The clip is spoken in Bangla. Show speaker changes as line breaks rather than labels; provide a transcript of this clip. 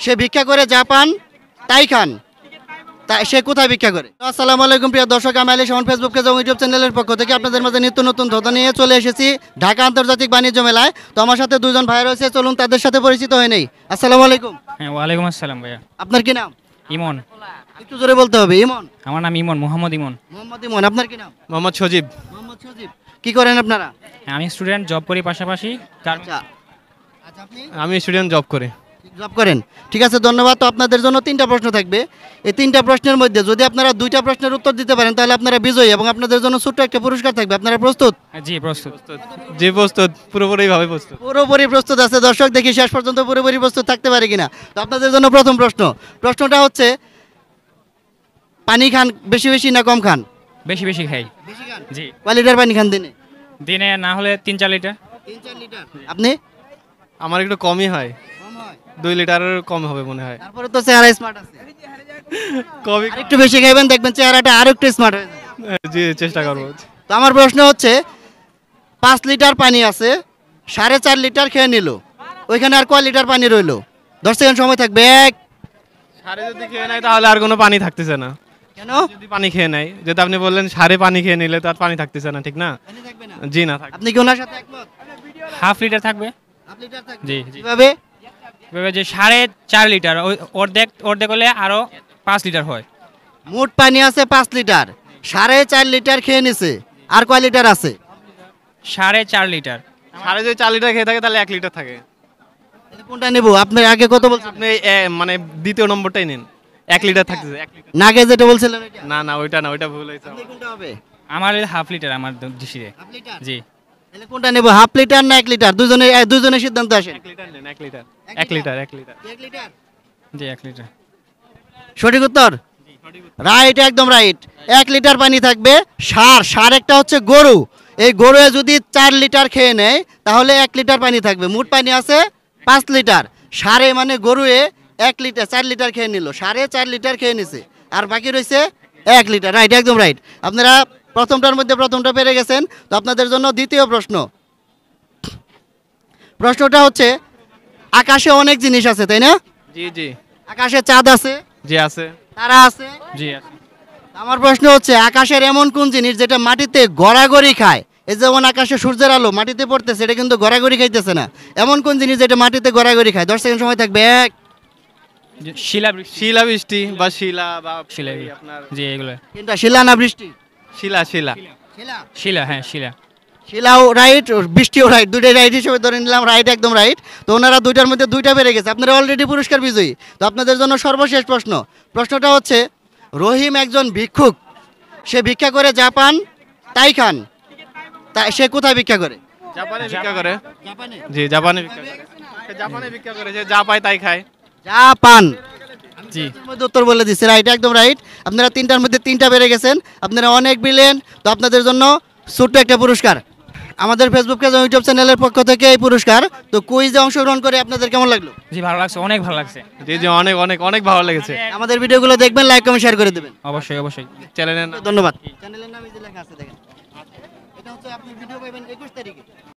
সে ভিক্ষা করে যা পান তাই খান, তা সে কোথায় ভিক্ষা করে? আসসালামু আলাইকুম প্রিয় দর্শক, আমি আলী শাওন ফেসবুক পেজ এবং ইউটিউব চ্যানেলের পক্ষ থেকে আপনাদের মাঝে নিত্য নতুন তথ্য নিয়ে চলে এসেছি ঢাকা আন্তর্জাতিক বাণিজ্য মেলায়। তো আমার সাথে দুজন ভাই রয়েছে, চলুন তাদের সাথে পরিচিত হয়ে নেই। আসসালামু আলাইকুম।
হ্যাঁ, ওয়ালাইকুম আসসালাম ভাইয়া।
আপনার কি নাম?
ইমন।
একটু জোরে বলতে হবে। ইমন?
আমার নাম ইমন, মোহাম্মদ ইমন।
মোহাম্মদ ইমন। আপনার কি নাম?
মোহাম্মদ সজীব।
মোহাম্মদ সজীব। কি করেন আপনারা?
আমি স্টুডেন্ট, জব করি পাশাপাশি।
আচ্ছা আচ্ছা, আপনি
আমি স্টুডেন্ট জব করি।
জব করেন, ঠিক আছে, ধন্যবাদ। তো আপনাদের জন্য 3টা প্রশ্ন থাকবে। এই 3টা প্রশ্নের মধ্যে যদি আপনারা 2টা প্রশ্নের উত্তর দিতে পারেন তাহলে আপনারা বিজয়ী এবং আপনাদের জন্য ছোট্ট একটা পুরস্কার থাকবে। আপনারা প্রস্তুত?
জি প্রস্তুত।
যে প্রস্তুত, পুরোপুরি ভাবে প্রস্তুত।
পুরোপুরি প্রস্তুত আছে দর্শক, দেখি শেষ পর্যন্ত পুরোপুরি প্রস্তুত থাকতে পারে কিনা। তো আপনাদের জন্য প্রথম প্রশ্নটা হচ্ছে, পানি খান বেশি বেশি না কম খান?
বেশি বেশি খাই। জি।
কয় লিটার পানি খান দিনে?
দিনে না হলে 3-4 লিটার।
3-4 লিটার। আপনি?
আমার একটু কমই হয়, 2 লিটারের কম হবে মনে হয়।
তারপরে তো চেহারা স্মার্ট আছে,
কমই।
একটু বেশি খাইবেন, দেখবেন চেহারাটা আরো একটু স্মার্ট হয়ে যাবে।
জি, চেষ্টা করবো।
তো আমার প্রশ্ন হচ্ছে, 5 লিটার পানি আছে, 4.5 লিটার খেয়ে নিল, ওইখানে আর কয় লিটার পানি রইলো? 10 সেকেন্ড সময় থাকবে। এক।
সারে যদি খেয়ে নেয় তাহলে আর কোনো পানি থাকতেছে না।
কেন?
যদি পানি খেয়ে নেয়, যেটা আপনি বললেন সারে পানি খেয়ে নিলে তো আর পানি থাকতেছে না, ঠিক না?
পানি থাকবে না?
জি না, থাকবে।
আপনি কি ওনার সাথে একমত?
হাফ লিটার থাকবে।
হাফ লিটার থাকবে।
জি জি।
কিভাবে?
এভাবে যে 4.5 লিটার, অর্ধেক অর্ধেক হলে আরো 5 লিটার হয়।
মোট পানি আছে 5 লিটার, 4.5 লিটার খেয়ে নিছে, আর কয় লিটার আছে?
4.5 লিটার।
সারে যদি 4 লিটার খেয়ে থাকে তাহলে 1 লিটার থাকে।
তাহলে কোনটা নেব? আপনি আগে কত বলছেন?
আপনি মানে দ্বিতীয় নম্বরটাই নিন। 1 লিটার থাকতেছে, 1 লিটার।
নাগে যেটা বলছিলেন ওইটা?
না না, ওইটা না, ওইটা ভুল হয়েছে।
আপনি কোনটা হবে?
আমার হাফ লিটার, আমার দৃষ্টিতে।
Half litre.
জি।
তাহলে কোনটা নেব, হাফ লিটার না 1 লিটার? দুজনের সিদ্ধান্ত আসেন।
1 লিটার নেন, 1 লিটার। 1 litre, 1 litre.
1 লিটার।
জি 1 লিটার।
সঠিক উত্তর? রাইট, একদম রাইট। 1 লিটার পানি থাকবে। সার একটা হচ্ছে গরু, এই গরু যদি 4 লিটার খেয়ে নেয় তাহলে 1 লিটার পানি থাকবে। মোট পানি আছে 5 লিটার, সারে মানে গরুয়ে 1 লিটার 4 লিটার খেয়ে নিল, সারে 4 লিটার খেয়ে নিছে, আর বাকি রয়েছে 1 লিটার। রাইট, একদম রাইট। আপনারা প্রথমটার মধ্যে প্রথমটা পেরে গেছেন। তো আপনাদের জন্য দ্বিতীয় প্রশ্নটা হচ্ছে, আকাশে অনেক জিনিস আছে, তাই না?
জি জি।
আকাশে চাঁদ আছে,
জি আছে।
তারা আছে।
জি আছে।
আমার প্রশ্ন হচ্ছে, আকাশের এমন কোন জিনিস যেটা মাটিতে গড়াগড়ি খায়? এই যেমন আকাশে সূর্যের আলো মাটিতে পড়তেছে, এটা কিন্তু গড়াগড়ি খাইতেছে না। এমন কোন জিনিস যেটা মাটিতে গড়াগড়ি খায়? 10 সেকেন্ড সময় থাকবে। এক।
শিলাবৃষ্টি।
শিলাবৃষ্টি বা শিলা বা
শিলা।
আপনার
জি এগুলো।
কোনটা, শিলা না বৃষ্টি?
শিলা শিলা।
শিলা, হ্যাঁ শিলা।
শিলাও রাইট, বৃষ্টিও রাইট, দুইটাই রাইট হিসেবে ধরে নিলাম। রাইট, একদম রাইট। তো ওনারা দুইটার মধ্যে দুইটা পেরে গেছে, আপনারা অলরেডি পুরস্কার বিজয়ী। তো আপনাদের জন্য সর্বশেষ প্রশ্নটা হচ্ছে, রহিম একজন ভিক্ষুক, সে ভিক্ষা করে যা পান তাই খান, তা সে কোথায় ভিক্ষা করে?
জাপানে ভিক্ষা করে।
জাপানে।
জি, জাপানে ভিক্ষা করে। জাপানে ভিক্ষা করে, যে যা পায় তাই খায়।
যা পান।
জি।
মধ্যে উত্তর বলে দিচ্ছে। রাইট, একদম রাইট। আপনারা 3টার মধ্যে 3টা পেরে গেছেন, আপনারা অনেক ব্রিলিয়েন্ট। তো আপনাদের জন্য ছোট্ট একটা পুরস্কার আমাদের ফেসবুক পেজ এবং ইউটিউব চ্যানেলের পক্ষ থেকে, এই পুরস্কার। তো কুইজে অংশগ্রহণ করে আপনাদের কেমন লাগলো?
জি ভালো লাগছে, অনেক ভালো লাগছে।
জি জি, অনেক অনেক অনেক ভালো লেগেছে।
আমাদের ভিডিওগুলো দেখবেন, লাইক কমেন্ট শেয়ার করে দেবেন।
অবশ্যই অবশ্যই।
চ্যানেলের নাম।
ধন্যবাদ। চ্যানেলের নাম এই যে লেখা আছে, দেখেন। এটা হচ্ছে আপনি ভিডিও পাবেন 21 তারিখে।